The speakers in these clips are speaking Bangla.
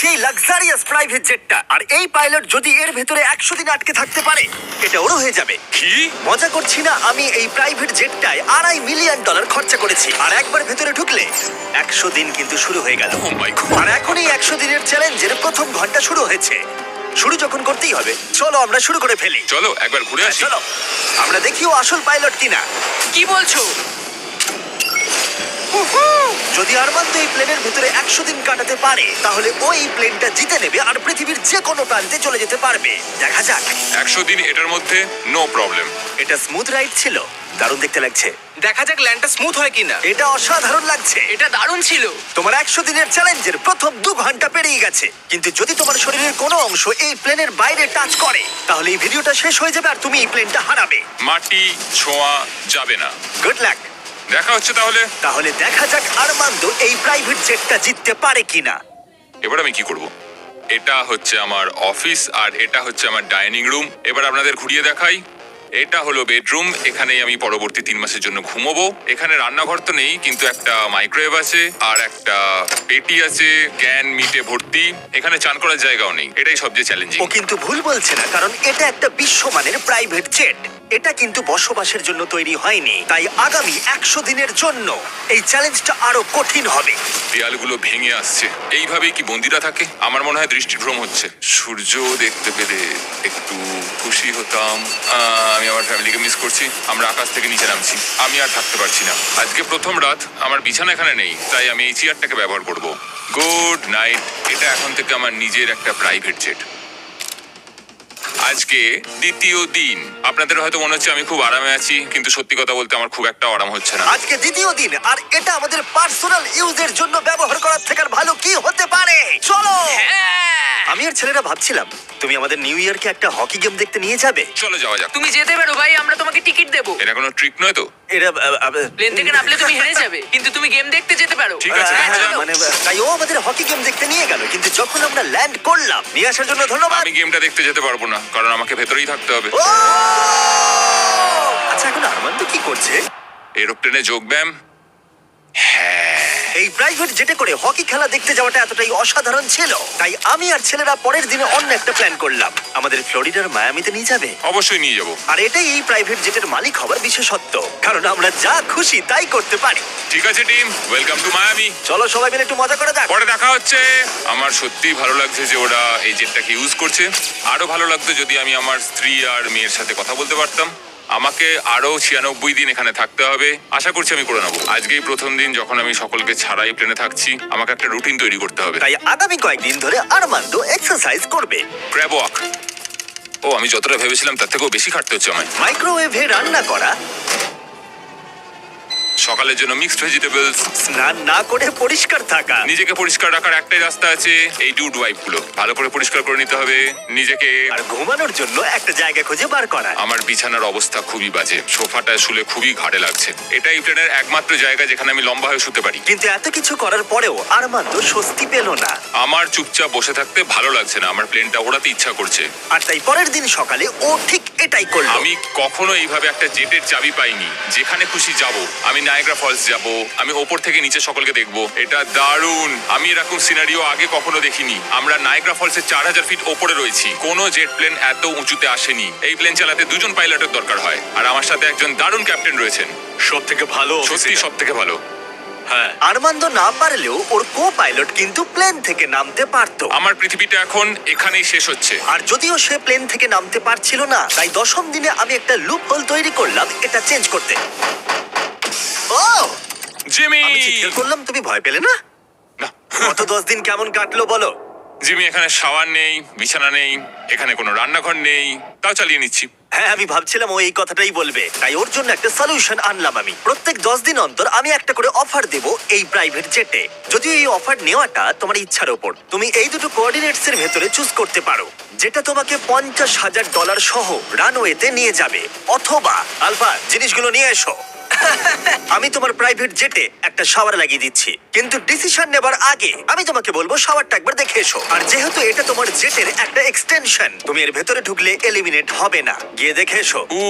সেই লাক্সারিয়াস প্রাইভেট জেটটা, আর এই পাইলট যদি এর ভেতরে 100 দিন আটকে থাকতে পারে, এটা ওরও হয়ে যাবে। কি? মজা করছি না, আমি এই প্রাইভেট জেটটায় $2.5 মিলিয়ন খরচা করেছি, আর একবার ভেতরে ঢুকলে 100 দিন কিন্তু শুরু হয়ে গেল। Oh my God! আর এখন এই 100 দিনের চ্যালেঞ্জের প্রথম ঘন্টা শুরু হয়েছে। শুরু যখন করতেই হবে, চলো আমরা শুরু করে ফেলি। চলো একবার ঘুরে আসি। চলো আমরা দেখিও আসল পাইলট কিনা। কি বলছো? যদি আরমান্দ এই প্লেনের ভিতরে 100 দিন কাটাতে পারে, তাহলে ও এই প্লেনটা জিতে নেবে আর পৃথিবীর যে কোনো প্রান্তে চলে যেতে পারবে। দেখা যাক। 100 দিন এটার মধ্যে নো প্রবলেম। এটা স্মুথ রাইড ছিল, দারুণ দেখতে লাগছে। দেখা যাক ল্যান্ডটা স্মুথ হয় কিনা। এটা অসাধারণ লাগছে। এটা দারুণ ছিল। তোমার 100 দিনের চ্যালেঞ্জের প্রথম 2 ঘন্টা পেরিয়ে গেছে, কিন্তু যদি তোমার শরীরের কোনো অংশ এই প্লেনের বাইরে টাচ করে, তাহলে এই ভিডিওটা শেষ হয়ে যাবে আর তুমি এই প্লেনটা হারাবে। মাটি ছোঁয়া যাবে না। Good luck. দেখা হচ্ছে তাহলে। তাহলে দেখা যাক আরমান্দ এই প্রাইভেট জেটটা জিততে পারে কিনা। এবার আমি কি করব? এটা হচ্ছে আমার অফিস আর এটা হচ্ছে আমার ডাইনিং রুম। এবার আপনাদের ঘুরিয়ে দেখাই। এটা হলো বেডরুম, এখানেই আমি পরবর্তী 3 মাসের জন্য ঘুমোবো। এখানে রান্নাঘর তো নেই, কিন্তু একটা মাইক্রোওয়েভ আছে আর একটা পেটি আছে, ক্যান মিটে ভর্তি। এখানে চান করার জায়গাও নেই, এটাই সবচেয়ে চ্যালেঞ্জিং। ও কিন্তু ভুল বলছে না, কারণ এটা একটা বিশ্বমানের প্রাইভেট জেট। এটা কিন্তু বসবাসের জন্য তৈরি হয়নি, তাই আগামী 100 দিনের জন্য এই চ্যালেঞ্জটা আরো কঠিন হবে। দেয়ালগুলো ভেঙে আসছে। এইভাবেই কি বন্দিরা থাকে? আমার মনে হয় দৃষ্টিভ্রম হচ্ছে। সূর্য দেখতে পেলে একটু খুশি হতাম। আমি আমার ফ্যামিলিকে মিস করছি। আমরা আকাশ থেকে নিচে নামছি, আমি আর থাকতে পারছি না। আজকে প্রথম রাত, আমার বিছানা এখানে নেই, তাই আমি এই চেয়ারটাকে ব্যবহার করব। Good night. এটা এখন থেকে আমার নিজের একটা প্রাইভেট জেট। আজকে দ্বিতীয় দিন। আপনাদের হয়তো মনে হচ্ছে আমি খুব আরামে আছি, কিন্তু সত্যি কথা বলতে আমার খুব একটা আরাম হচ্ছে না। আজকে দ্বিতীয় দিন, আর এটা আমাদের পার্সোনাল ইউজের জন্য ব্যবহার করার থেকে আর ভালো কি হতে পারে। চলো। আমি আর ছেলেরা ভাবছিলাম তুমি আমাদের নিউ ইয়ারকে একটা হকি গেম দেখতে নিয়ে যাবে। চলো যাওয়া যাক। তুমি যেতে পারো ভাই, আমরা তোমাকে টিকিট দেবো। এটা কোনো ট্রিক নয় তো? এরা প্লেন থেকে নামলে তুমি হেরে যাবে, কিন্তু তুমি গেম দেখতে যেতে পারো। ঠিক আছে, হ্যাঁ, চলো। চলো। মানে তাই ও আমাদের হকি গেম দেখতে নিয়ে গেল, কিন্তু যখন আমরা ল্যান্ড করলাম, নিয়ে আসার জন্য ধন্যবাদ। আমি গেমটা দেখতে যেতে পারবো না, কারণ আমাকে ভেতরেই থাকতে হবে। ও! আচ্ছা, এখন আরমান্দ কি করছে? এরোপ্লেনে যোগব্যায়াম। হ্যাঁ, এই প্রাইভেট জেটে করে হকি খেলা দেখতে যাওয়াটা এতটাই অসাধারণ ছিল, তাই আমি আর ছেলেরা পরের দিনে অন্য একটা প্ল্যান করলাম। আমাদের ফ্লোরিডার মায়ামিতে নিয়ে যাবে। অবশ্যই নিয়ে যাবো। আর এটাই এই প্রাইভেট জেটের মালিক হবার বিশেষত্ব, কারণ আমরা যা খুশি তাই করতে পারি। ঠিক আছে টিম, ওয়েলকাম টু মায়ামি। চলো সবাই মিলে একটু মজা করা যাক। পরে দেখা হচ্ছে। আমার সত্যিই ভালো লাগছে যে ওরা এই জেটটাকে ইউজ করছে। আরো ভালো লাগতো যদি আমি আমার স্ত্রী আর মেয়ের সাথে কথা বলতে পারতাম। আমাকে আরো 96 দিন এখানে থাকতে হবে। আশা করছি আমি করে নেবো। আজকেই প্রথম দিন যখন আমি সকলকে ছাড়াই প্লেনে থাকছি। আমাকে একটা রুটিন তৈরি করতে হবে। তাই আগামী কয়েকদিন ধরে আরমান্দ এক্সারসাইজ করবে। Crab walk. ও, আমি যতটা ভেবেছিলাম তার থেকেও বেশি খাটতে হচ্ছে আমায়। মাইক্রোওয়েভে রান্না করা, সকালের জন্য মিক্সড ভেজিটেবলস। স্নান না করে পরিষ্কার থাকা। নিজেকে পরিষ্কার রাখার একটাই রাস্তা আছে, এই ডুড ওয়াইপ গুলো ভালো করে পরিষ্কার করে নিতে হবে নিজেকে। আর ঘুমানোর জন্য একটা জায়গা খুঁজে বার করা। আমার বিছানার অবস্থা খুবই বাজে, সোফাটায় শুলে খুবই ঘাড়ে লাগছে। এটাই প্লেনের একমাত্র জায়গা যেখানে আমি লম্বা হয়ে শুতে পারি। কিন্তু এত কিছু করার পরেও আরমান্দ স্বস্তি পেল না। আমার চুপচাপ বসে থাকতে ভালো লাগছে না, আমার প্লেনটা ওড়াতে ইচ্ছা করছে। আর তাই পরের দিন সকালে ও ঠিক এটাই করলো। আমি কখনো এইভাবে একটা জেটের চাবি পাইনি। যেখানে খুশি যাব। আমি নায়াগ্রা ফলস যাব, আমি ওপর থেকে নিচে সকলকে দেখবো। এটা দারুণ। আমি এরকম সিনারিও আগে কখনো দেখিনি। আমরা নায়াগ্রা ফলসের 4000 ফিট ওপরে রয়েছি। কোনো জেট প্লেন এত উঁচুতে আসেনি। এই প্লেন চালাতে 2 জন পাইলটের দরকার হয়, আর আমার সাথে একজন দারুণ ক্যাপ্টেন রয়েছেন। সব থেকে ভালো, সত্যি সব থেকে ভালো। হ্যাঁ, আরমান্দ না পারলেও ওর কো পাইলট কিন্তু প্লেন থেকে নামতে পারতো। আমার পৃথিবীটা এখন এখানেই শেষ হচ্ছে। আর যদিও সে প্লেন থেকে নামতে পারছিল না, তাই 10ম দিনে আমি একটা লুপ হোল তৈরি করলাম এটা চেঞ্জ করতে। ও! জিমি! আমি চিৎকার করলাম, তুমি ভয় পেলে না? না, গত 10 দিন কেমন কাটলো বলো? জিমি, এখানে শাওয়ার নেই, বিছানা নেই, এখানে কোনো রান্নাঘর নেই, তাও চালিয়ে নিচ্ছি। হ্যাঁ, আমি ভাবছিলাম ও এই কথাটাই বলবে, তাই ওর জন্য একটা সলিউশন আনলাম আমি। প্রত্যেক 10 দিন অন্তর আমি একটা করে অফার দেব এই প্রাইভেট জেটে। যদিও এই অফার নেওয়াটা তোমার ইচ্ছার উপর, তুমি এই দুটো কোঅর্ডিনেটস এর ভেতরে চুজ করতে পারো, যেটা তোমাকে $50,000 সহ রানওয়েতে নিয়ে যাবে, অথবা আলফা জিনিসগুলো নিয়ে এসো। আমি তোমার প্রাইভেট জেটে একটা শাওয়ার লাগিয়ে দিচ্ছি, কিন্তু ডিসিশন নেবার আগে আমি তোমাকে বলবো শাওয়ারটা একবার দেখে এসো। আর যেহেতু এটা তোমার জেটের একটা এক্সটেনশন, তুমি এর ভেতরে ঢুকলে এলিমিনেট হবে না। গিয়ে দেখে এসো। ও,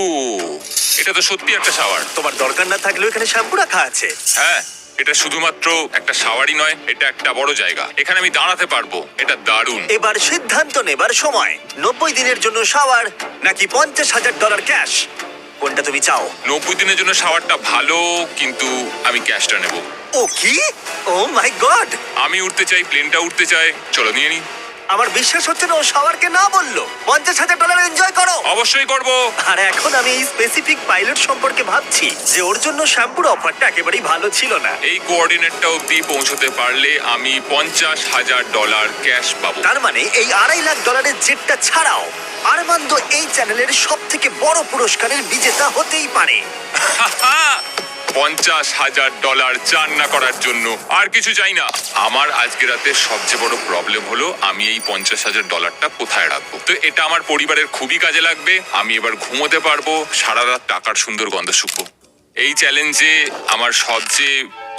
এটা তো সত্যি একটা শাওয়ার। তোমার দরকার না থাকলেও এখানে শ্যাম্পু রাখা আছে। হ্যাঁ, এটা শুধুমাত্র একটা শাওয়ারই নয়, এটা একটা বড় জায়গা। এখানে আমি দাঁড়াতে পারবো, এটা দারুণ। এবার সিদ্ধান্ত নেবার সময়। 90 দিনের জন্য শাওয়ার নাকি $50,000 ক্যাশ, কোনটা তুমি চাও? 90 দিনের জন্য শাওয়ারটা ভালো, কিন্তু আমি ক্যাশটা নেব। ও কি, ও মাই গড, আমি উঠতে চাই, প্লেনটা উঠতে চাই। চলো নিয়ে নি। আমার বিশ্বাস হচ্ছে না ও শাওয়ারকে না বললো। $50,000 এনজয় করো। অবশ্যই করব। আর এখন আমি এই স্পেসিফিক পাইলট সম্পর্কে ভাবছি যে ওর জন্য শ্যাম্পুর অফারটা একেবারেই ভালো ছিল না। এই কোঅর্ডিনেটটা অবধি পৌঁছতে পারলে আমি $50,000 ক্যাশ পাবো। তার মানে এই $2.5 লাখ জেটটা ছাড়াও আরমান্দ এই চ্যানেলের সব থেকে বড় পুরস্কারের বিজেতা হতেই পারে। $50,000 চান না করার জন্য আর কিছু চাই না। আমার আজকে রাতে সবচেয়ে বড় প্রবলেম হলো আমি এই $50,000টা কোথায় রাখবো। তো এটা আমার পরিবারের খুবই কাজে লাগবে। আমি এবার ঘুমোতে পারবো, সারা রাত টাকার সুন্দর গন্ধ শুকবো। এই চ্যালেঞ্জে আমার সবচেয়ে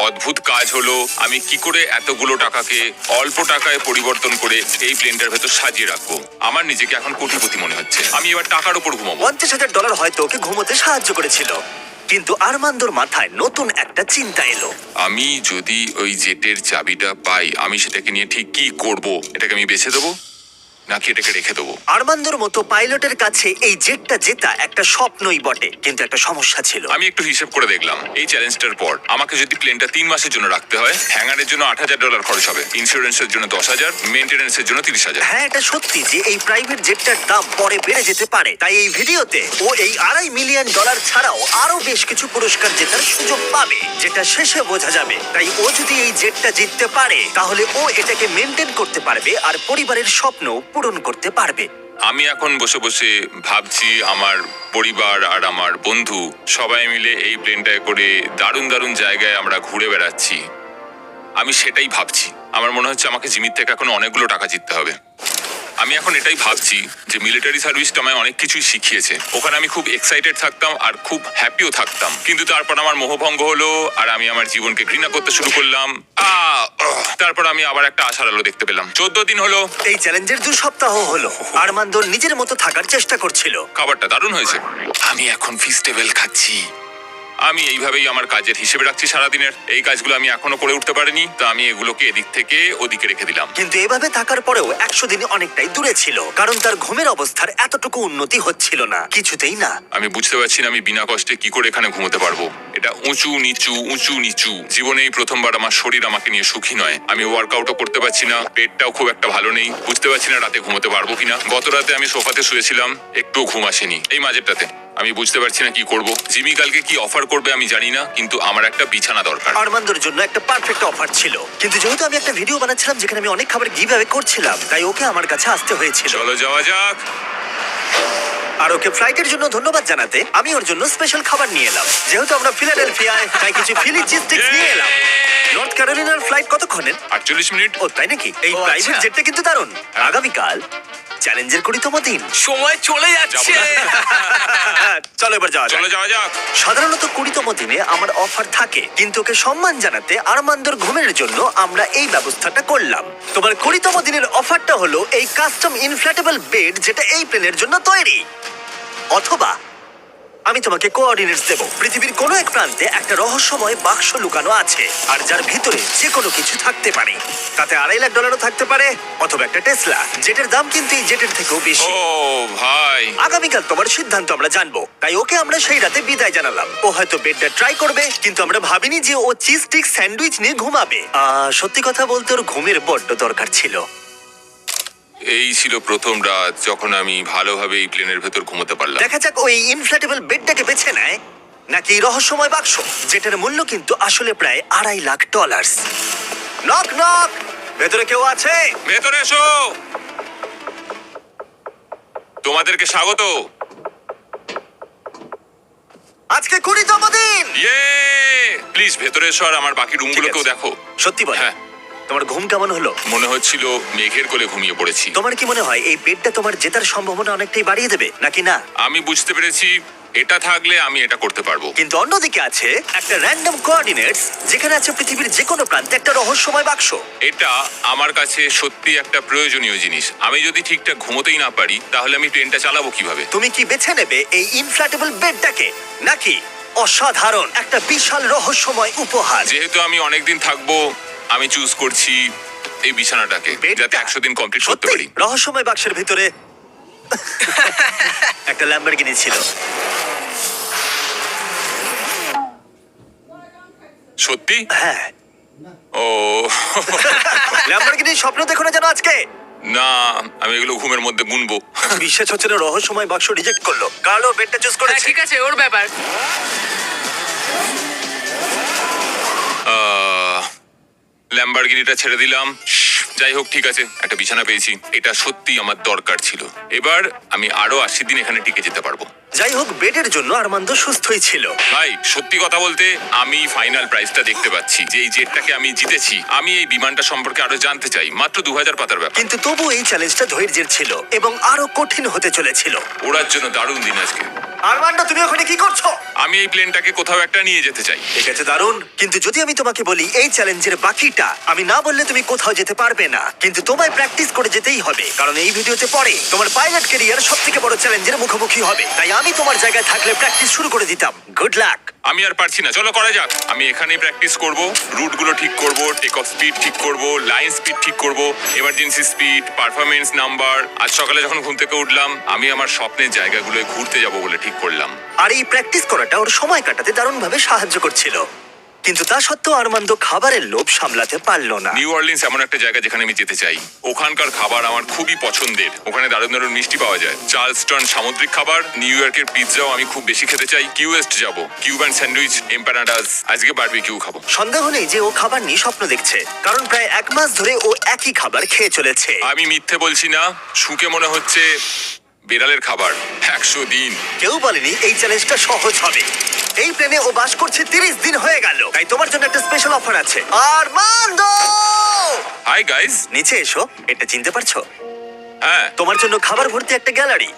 অদ্ভুত কাজ হলো আমি কি করে এতগুলো টাকাকে অল্প টাকায় পরিবর্তন করে এই প্লেনটার ভেতর সাজিয়ে রাখবো। আমার নিজেকে এখন কোটিপতি মনে হচ্ছে। আমি এবার টাকার উপর ঘুমাবো। $50,000 হয়তো ওকে ঘুমোতে সাহায্য করেছিল, কিন্তু আরমান্দর মাথায় নতুন একটা চিন্তা এলো। আমি যদি ওই জেটের চাবিটা পাই, আমি সেটাকে নিয়ে ঠিক কি করব? এটাকে আমি বেছে দেবো নাকি এটাকে রেখে দেবো? আরমান্দর মতো পাইলটের কাছে এই জেটটা জেতা একটা স্বপ্নই বটে, কিন্তু একটা সমস্যা ছিল। আমি একটু হিসেব করে দেখলাম, এই চ্যালেঞ্জটার পর আমাকে যদি প্লেনটা 3 মাসের জন্য রাখতে হয়, হ্যাঙ্গারের জন্য $8,000 খরচ হবে, ইন্স্যুরেন্সের জন্য $10,000, মেইনটেনেন্সের জন্য $30,000। হ্যাঁ, এটা সত্যি যে এই প্রাইভেট জেটটার দাম পরে বেড়ে যেতে পারে। তাই এই ভিডিওতে ও এই $2.5 মিলিয়ন ছাড়াও আরো বেশ কিছু পুরস্কার জেতার সুযোগ পাবে, যেটা শেষে বোঝা যাবে। তাই ও যদি এই জেটটা জিততে পারে, তাহলে ও এটাকে মেনটেন করতে পারবে আর পরিবারের স্বপ্ন পূরণ করতে পারবে। আমি এখন বসে বসে ভাবছি আমার পরিবার আর আমার বন্ধু সবাই মিলে এই প্লেনটায় করে দারুণ দারুণ জায়গায় আমরা ঘুরে বেড়াচ্ছি। আমি সেটাই ভাবছি। আমার মনে হচ্ছে আমাকে জিমির থেকে এখন অনেকগুলো টাকা জিততে হবে। আমি এখন এটাই ভাবছি যে মিলিটারি সার্ভিসটা আমায় অনেক কিছুই শিখিয়েছে। ওখানে আমি খুব এক্সাইটেড থাকতাম আর খুব হ্যাপিও থাকতাম, কিন্তু তারপর আমার মোহভঙ্গ হলো আর আমি আমার জীবনকে ঘৃণা করতে শুরু করলাম। তারপর আমি আবার একটা আশার আলো দেখতে পেলাম। 14 দিন হলো এই চ্যালেঞ্জের 2 সপ্তাহ হলো আরমান্দ নিজের মতো থাকার চেষ্টা করছিল। খাবারটা দারুণ হয়েছে। আমি এখন ফিস্টেবল খাচ্ছি। আমি এইভাবেই আমার কাজের হিসেবে রাখছি সারাদিনের। এই কাজগুলো আমি এখনো করে উঠতে পারিনি, তো আমি এগুলোকে এদিক থেকে ওদিকে রেখে দিলাম। কিন্তু এভাবে থাকার পরেও 100 দিন অনেকটাই দূরে ছিল, কারণ তার ঘুমের অবস্থার এতটুকু উন্নতি হচ্ছিল না, কিছুতেই না। আমি বুঝতে পারছি না আমি বিনা কষ্টে কি করে এখানে ঘুমোতে পারবো। এটা উঁচু নিচু উঁচু নিচু। জীবনে এই প্রথমবার আমার শরীর আমাকে নিয়ে সুখী নয়। আমি ওয়ার্কআউটও করতে পারছি না, পেটটাও খুব একটা ভালো নেই। বুঝতে পারছি না রাতে ঘুমোতে পারবো কিনা। গত রাতে আমি সোফাতে শুয়েছিলাম, একটুও ঘুম আসেনি এই মাঝেরটাতে। আমি বুঝতে পারছি না কি করব। জিমি কালকে কি অফার করবে আমি জানি না, কিন্তু আমার একটা বিছানা দরকার। আরমান্দর জন্য একটা পারফেক্ট অফার ছিল, কিন্তু যেহেতু আমি একটা ভিডিও বানাচ্ছিলাম যেখানে আমি অনেক খাবার গিভঅ্যাওয়ে করছিলাম, তাই ওকে আমার কাছে আসতে হয়েছিল। চলো যাওয়া যাক। আর ওকে ফ্লাইটের জন্য ধন্যবাদ জানাতে আমি ওর জন্য স্পেশাল খাবার নিয়ে এলাম। যেহেতু আমরা ফিলাডেলফিয়ায়, তাই কিছু ফিলি চিজ স্টিক্স নিয়ে এলাম। নর্থ ক্যারোলিনার ফ্লাইট কতক্ষণের? 48 মিনিট। ও তাই নাকি? এই ও, প্রাইভেট আচ্ছা। জেটটা কিন্তু দারুণ। আগামীকাল চ্যালেঞ্জের 20তম দিন। সময় চলে যাচ্ছে। চলো এবার যাওয়া যাক। চলো যাওয়া যাক। সাধারণত 20তম দিনে আমার অফার থাকে, কিন্তু ওকে সম্মান জানাতে আরমান্দর ঘুমের জন্য আমরা এই ব্যবস্থাটা করলাম। তোমার 20তম দিনের অফারটা হলো এই কাস্টম ইনফ্ল্যাটেবল বেড, যেটা এই প্লেনের জন্য তৈরি। অথবা আমি তোমাকে কোঅর্ডিনেটস দেব। পৃথিবীর কোনো এক প্রান্তে একটা রহস্যময় বাক্স লুকানো আছে, আর যার ভিতরে যে কোনো কিছু থাকতে পারে। তাতে $2.5 লাখ থাকতে পারে, অথবা একটা টেসলা, যেটার দাম কিন্তু এই জেটের থেকেও বেশি। ও ভাই, আগামীকাল তোমার সিদ্ধান্ত আমরা জানবো, তাই ওকে আমরা সেই রাতে বিদায় জানালাম। ও হয়তো বেডটা ট্রাই করবে, কিন্তু আমরা ভাবিনি যে ও চিজ স্টিক স্যান্ডউইচ নিয়ে ঘুমাবে। সত্যি কথা বলতে ওর ঘুমের বড্ড দরকার ছিল। এই ছিল প্রথম রাত যখন আমি ভালোভাবে এই প্লেনের ভেতর ঘুমোতে পারলাম। দেখা যাক ওই ইনফ্ল্যাটেবল বেডটাকে বেছে নেয় নাকি এই রহস্যময় বাক্স, যেটার মূল্য কিন্তু আসলে প্রায় $2.5 লাখ। নক নক, ভেতরে কেউ আছে? ভেতরে এসো। তোমাদেরকে স্বাগত। আজকে 20তম দিন। ইয়ে, প্লিজ ভেতরে এসো আর আমার বাকি রুমগুলোকেও ঠিক আছে। দেখো। সত্যি বল, হ্যাঁ। তোমার ঘুম কেমন হলো? মনে হচ্ছিল মেঘের কোলে ঘুমিয়ে পড়েছি। তোমার কি মনে হয় এই বেডটা তোমার জেতার সম্ভাবনা অনেকটাই বাড়িয়ে দেবে নাকি না? আমি বুঝতে পেরেছি এটা থাকলে আমি এটা করতে পারবো। কিন্তু অন্যদিকে আছে একটা র্যান্ডম কোঅর্ডিনেটস, যেখানে আছে পৃথিবীর যে কোনো প্রান্তে একটা রহস্যময় বাক্স। এটা আমার কাছে সত্যি একটা প্রয়োজনীয় জিনিস। আমি যদি ঠিকঠাক ঘুমোতেই না পারি, তাহলে আমি প্লেনটা চালাবো কিভাবে? তুমি কি বেছে নেবে এই ইনফ্ল্যাটেবল বেডটাকে নাকি অসাধারণ, একটা বিশাল রহস্যময় উপহার। যেহেতু আমি অনেকদিন থাকবো, আমি চুজ করছি এই বিছানাটাকে, বেডটা? যাতে 100 দিন কমপ্লিট করতে সত্যি পারি। রহস্যময় বাক্সের ভিতরে একটা ল্যাম্বরগিনি ছিল। সত্যি? হ্যাঁ, ও ল্যাম্বরগিনির স্বপ্ন দেখো না যেন আজকে। না, আমি এগুলো ঘুমের মধ্যে গুনবো। বিশ্বাস হচ্ছে না, রহস্যময় বাক্স রিজেক্ট করলো। কার্লো বেডটা চুজ হ্যাঁ করেছে। ঠিক আছে, ওর ব্যাপার। ল্যাম্বরগিনিটা ছেড়ে দিলাম। যাই হোক, ঠিক আছে, একটা বিছানা পেয়েছি, এটা সত্যি আমার দরকার ছিল। এবার আমি আরো 80 দিন এখানে টিকে যেতে পারবো। যাই হোক, বেডের জন্য আরমান্দ সুস্থই ছিল। ভাই, সত্যি কথা বলতে আমি ফাইনাল প্রাইসটা দেখতে পাচ্ছি, যে এই জেটটাকে আমি জিতেছি। আমি এই বিমানটা সম্পর্কে আরো জানতে চাই। মাত্র 2000 পাতার ব্যাপার। কিন্তু তবু এই চ্যালেঞ্জটা ধৈর্যের ছিল এবং আরো কঠিন হতে চলেছিল। ওড়ার জন্য দারুণ দিন আজকে। আরমান্দ, তুমি ওখানে কি করছো? আমি এই প্লেনটাকে কোথাও একটা নিয়ে যেতে চাই। ঠিক আছে, দারুণ। কিন্তু যদি আমি তোমাকে বলি এই চ্যালেঞ্জের বাকিটা, আমি না বললে তুমি কোথাও যেতে পারবে না। কিন্তু তোমায় প্র্যাকটিস করে যেতেই হবে, কারণ এই ভিডিওতে পরে তোমার পাইলট ক্যারিয়ার সব থেকে বড় চ্যালেঞ্জের মুখোমুখি হবে। তাই আমি তোমার জায়গায় থাকলে প্র্যাকটিস শুরু করে দিতাম। Good luck. আমি আর পারছি না, চলো করা যাক। আমি এখানেই প্র্যাকটিস করব, রুটগুলো ঠিক করব, টেক অফ স্পিড ঠিক করব, লাইন স্পিড ঠিক করব, এমার্জেন্সি স্পিড, পারফরমেন্স নাম্বার। আজ সকালে যখন ঘুম থেকে উঠলাম, আমি আমার স্বপ্নের জায়গাগুলোয় ঘুরতে যাব বলে ঠিক করলাম। আর এই প্র্যাকটিস করাটা ওর সময় কাটাতে দারুণভাবে সাহায্য করছিল। কিন্তু তা সত্ত্বেও আরমান্দ খাবারের লোভ সামলাতে পারলো না। নিউ অরলিন্স এমন একটা জায়গা যেখানে আমি যেতে চাই। ওখানকার খাবার আমার খুবই পছন্দের। ওখানে দারুণ দারুণ মিষ্টি পাওয়া যায়, চার্লস্টন সামুদ্রিক খাবার, নিউ ইয়র্কের পিৎজাও আমি খুব বেশি খেতে চাই। কিউএস্ট যাব, কিউবান স্যান্ডউইচ, এম্পানাডাস, আজকে বারবিকিউ খাবো। সন্দেহ নেই যে ও খাবার নিয়ে স্বপ্ন দেখছে, কারণ প্রায় 1 মাস ধরে ও একই খাবার খেয়ে চলেছে। আমি মিথ্যে বলছি না, শুকে মনে হচ্ছে বেড়ালের খাবার। 100 দিন। কেউ বলেনি এই চ্যালেঞ্জটা সহজ হবে। এই প্লেনে ও বাস করছে 30 দিন হয়ে গেল, তাই তোমার জন্য একটা স্পেশাল অফার আছে। Armand, hi guys. নিচে এসো। এটা চিনতে পারছো? হ্যাঁ, তোমার জন্য খাবার ভর্তি একটা গ্যালারি।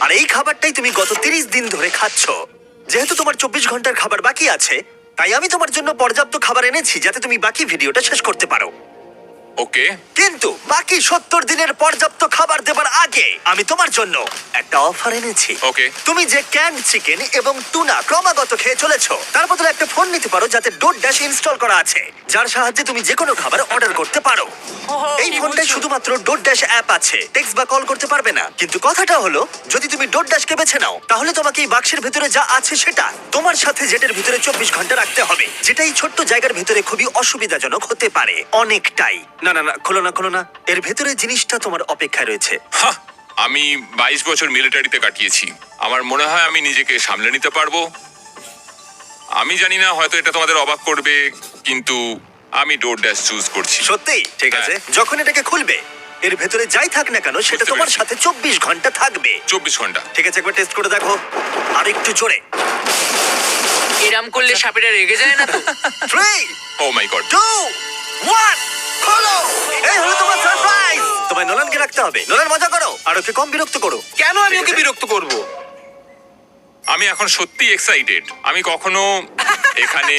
আর এই খাবারটাই তুমি গত 30 দিন ধরে খাচ্ছ। যেহেতু তোমার 24 ঘন্টার খাবার বাকি আছে, তাই আমি তোমার জন্য পর্যাপ্ত খাবার এনেছি যাতে তুমি বাকি ভিডিওটা শেষ করতে পারো। ওকে। কিন্তু বাকি 70 দিনের পর্যাপ্ত খাবার দেবার আগে আমি তোমার জন্য একটা অফার এনেছি। ওকে। তুমি যে ক্যান্ড চিকেন এবং টুনা ক্রমাগত খেয়ে চলেছো, তার বদলে একটা ফোন নিতে পারো যাতে ডোরড্যাশ ইনস্টল করা আছে, যার সাহায্যে তুমি যে কোনো খাবার অর্ডার করতে পারো। এই কি ফোনটায় বলছো? শুধুমাত্র ডোরড্যাশ অ্যাপ আছে, টেক্সট বা কল করতে পারবে না। কিন্তু কথাটা হলো, যদি তুমি ডোরড্যাশকে বেছে নাও, তাহলে তোমাকে এই বাক্সের ভিতরে যা আছে সেটা তোমার সাথে জেটের ভিতরে 24 ঘন্টা রাখতে হবে, যেটা এই ছোট্ট জায়গার ভিতরে খুবই অসুবিধাজনক হতে পারে অনেকটাই। না না না, খোলো না খোলো না, এর ভেতরে জিনিসটা তোমার অপেক্ষায় রয়েছে। হাহ, আমি 22 বছর মিলিটারিতে কাটিয়েছি। আমার মনে হয় আমি নিজেকে সামলে নিতে পারবো। আমি জানি না, হয়তো এটা তোমাদের অবাক করবে, কিন্তু আমি ডোরড্যাশ চুজ করছি। সত্যি? ঠিক আছে, যখন এটাকে খুলবে, এর ভেতরে যাই থাক না কেন সেটা বুঝতে তোমার পেরেছি। সাথে 24 ঘন্টা থাকবে। 24 ঘন্টা। ঠিক আছে, একবার টেস্ট করে দেখো। আর একটু জোরে। এরম করলে সাপেরা রেগে যায় না তো? 3, ও মাই গড। 2, 1, খোলো! এই হলো তোমার সারপ্রাইজ। তোমায় নোলানকে রাখতে হবে। নোলান, মজা করো আর ওকে কম বিরক্ত করো। কেন আমি ওকে বিরক্ত করব? আমি এখন সত্যি এক্সাইটেড। আমি কখনো এখানে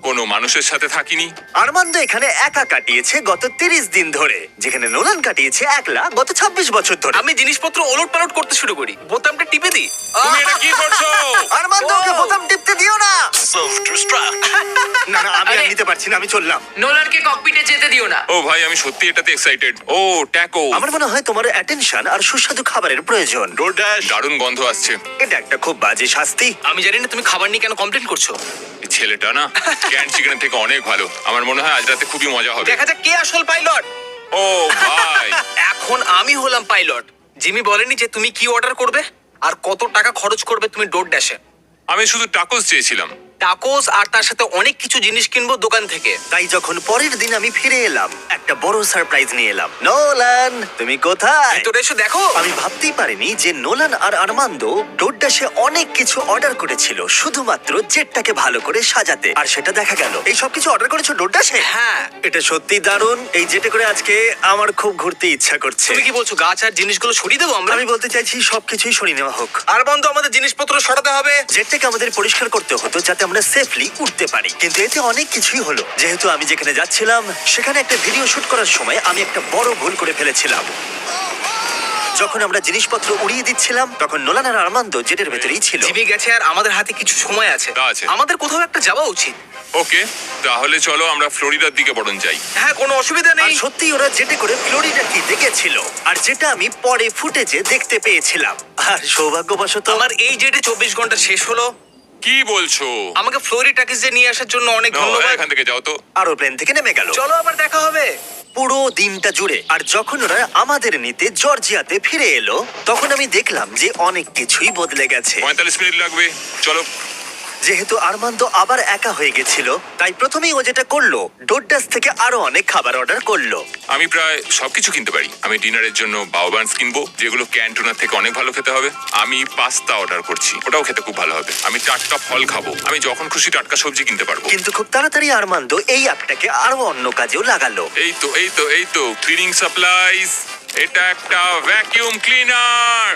কোনো মানুষের সাথে থাকিনি। আরমান্দ এখানে একা কাটিয়েছে গত 30 দিন ধরে, যেখানে নোলান কাটিয়েছে একলা গত 26 বছর ধরে। আমি জিনিসপত্র ওলট পালট করতে শুরু করি, বোতামটা টিপে দিই। তুমি এটা কি করছো? আরমান্দ, ওকে বোতাম টিপতে দিও না। না না, আমি আর আরে- নিতে পারছি না, আমি চললাম। নোলানকে ককপিটে যেতে দিও না। ও ভাই, আমি সত্যি এটাতে এক্সাইটেড। ও ট্যাকো। আমার মনে হয় তোমার অ্যাটেনশন আর সুস্বাদু খাবারের প্রয়োজন। দারুণ গন্ধ আসছে। এটা একটা খুব বাজে শাস্তি। আমি জানি না তুমি খাবার নিয়ে কেন কমপ্লেন করছো। এই ছেলেটা না ক্যান চিকেনের থেকে অনেক ভালো। আমার মনে হয় আজ রাতে খুবই মজা হবে। দেখা যাক কে আসল পাইলট। ও ভাই, এখন আমি হলাম পাইলট। জিমি বলেনি যে তুমি কি অর্ডার করবে আর কত টাকা খরচ করবে তুমি ডোর ড্যাশে। আমি শুধু টাকোস চেয়েছিলাম। টাকোস আর তার সাথে অনেক কিছু জিনিস কিনবো দোকান থেকে। তাই যখন পরের দিন আমি ফিরে এলাম, একটা বড় সারপ্রাইজ নিয়ে এলাম। নোলান, তুমি কোথায়? ভেতরে এসে দেখো। আমি ভাবতেই পারিনি যে নোলান আর আরমান্দ ডোরড্যাশে অনেক কিছু অর্ডার করেছিল শুধুমাত্র জেটটাকে ভালো করে সাজাতে, আর সেটা দেখা গেল। এই সব কিছু অর্ডার করেছো ডোরড্যাশে? হ্যাঁ। এটা সত্যি দারুণ। এই জেটে করে আজকে আমার খুব ঘুরতে ইচ্ছা করছে। তুমি কি বলছো গাছ আর জিনিসগুলো সরিয়ে দেবো আমরা? আমি বলতে চাইছি সবকিছুই সরিয়ে নেওয়া হোক। আর বন্ধ, আমাদের জিনিসপত্র সরাতে হবে। জেটটাকে আমাদের পরিষ্কার করতে হতো যাতে আমরা সেফলি উঠতে পারি, কিন্তু এতে অনেক কিছুই হলো। যেহেতু আমি যেখানে যাচ্ছিলাম সেখানে একটা ভিডিও শুট করার সময় আমি একটা বড় ভুল করে ফেলেছিলাম। যখন আমরা জিনিসপত্র উড়িয়ে দিচ্ছিলাম তখন নোলান আর আর্মান্দো জেটের ভেতরেই ছিল। জিমি গেছে আর আমাদের হাতে কিছু সময় আছে। তা আছে। আমাদের কোথাও একটা যাওয়া উচিত। ওকে, তাহলে চলো আমরা ফ্লোরিডার দিকে বরং যাই। হ্যাঁ, কোনো অসুবিধা আর নেই। সত্যি ওরা জেটে করে ফ্লোরিডা দিতে গেছিল, আর যেটা আমি পরে ফুটেজে দেখতে পেয়েছিলাম। আর সৌভাগ্যবশত আমার এই জেটে 24 ঘন্টা শেষ হলো। কি বলছো? আমাকে ফ্লোরিডাকে নিয়ে আসার জন্য অনেক নাও, ধন্যবাদ। এখান থেকে যাও তো। আরো প্লেন থেকে নেমে গেল চলো আবার দেখা হবে। পুরো দিনটা জুড়ে। আর যখন ওরা আমাদের নিতে জর্জিয়াতে ফিরে এলো তখন আমি দেখলাম যে অনেক কিছুই বদলে গেছে। 45 মিনিট লাগবে, চলো। যেহেতু আর্মান্দো আবার একা হয়ে গেছিল তাই প্রথমেই ও যেটা করলো ডোডাস থেকে আরো অনেক খাবার অর্ডার করলো। আমি প্রায় সবকিছু কিনতে পারি। আমি ডিনারের জন্য বাউবান্স কিনবো, যেগুলো ক্যান্টুনার থেকে অনেক ভালো খেতে হবে। আমি পাস্তা অর্ডার করছি, ওটাও খেতে খুব ভালো হবে। আমি টাটকা ফল খাবো, আমি যখন খুশি টাটকা সবজি কিনতে পারবো। কিন্তু খুব তাড়াতাড়ি আর্মান্দো এই অ্যাপটাকে আরো অন্য কাজেও লাগালো। এই তো ক্লিনিং সাপ্লাইজ। এটা একটা ভ্যাকিউম ক্লিনার।